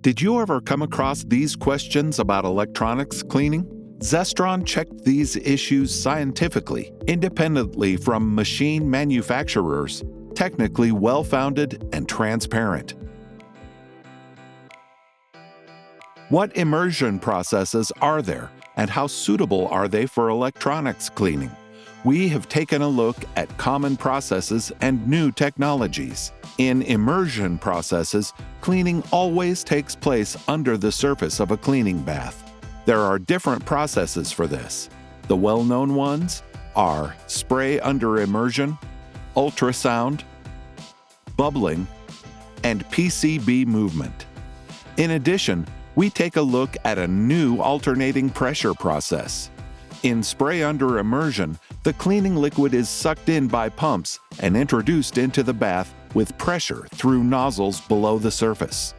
Did you ever come across these questions about electronics cleaning? ZESTRON checked these issues scientifically, independently from machine manufacturers, technically well-founded and transparent. What immersion processes are there, and how suitable are they for electronics cleaning? We have taken a look at common processes and new technologies. In immersion processes, cleaning always takes place under the surface of a cleaning bath. There are different processes for this. The well-known ones are spray under immersion, ultrasound, bubbling, and PCB movement. In addition, we take a look at a new alternating pressure process. In spray under immersion, the cleaning liquid is sucked in by pumps and introduced into the bath with pressure through nozzles below the surface.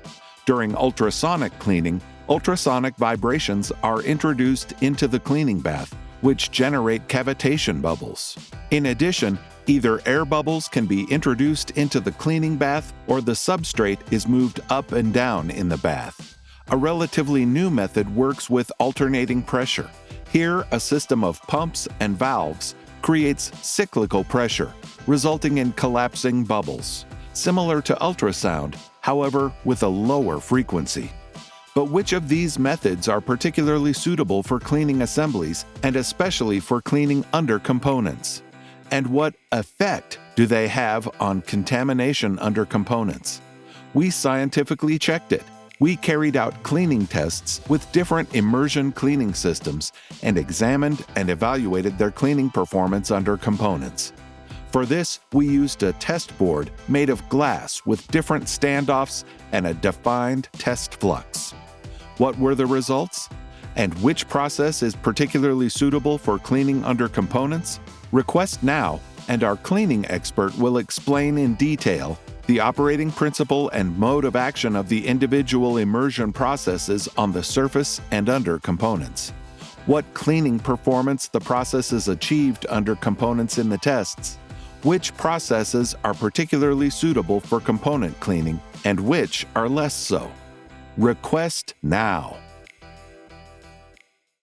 During ultrasonic cleaning, ultrasonic vibrations are introduced into the cleaning bath, which generate cavitation bubbles. In addition, either air bubbles can be introduced into the cleaning bath or the substrate is moved up and down in the bath. A relatively new method works with alternating pressure. Here, a system of pumps and valves creates cyclical pressure, resulting in collapsing bubbles, similar to ultrasound, however with a lower frequency. But which of these methods are particularly suitable for cleaning assemblies and especially for cleaning under components? And what effect do they have on contamination under components? We scientifically checked it. We carried out cleaning tests with different immersion cleaning systems and examined and evaluated their cleaning performance under components. For this, we used a test board made of glass with different standoffs and a defined test flux. What were the results? And which process is particularly suitable for cleaning under components? Request now, and our cleaning expert will explain in detail the operating principle and mode of action of the individual immersion processes on the surface and under components. What cleaning performance the processes achieved under components in the tests. Which processes are particularly suitable for component cleaning and which are less so. Request now.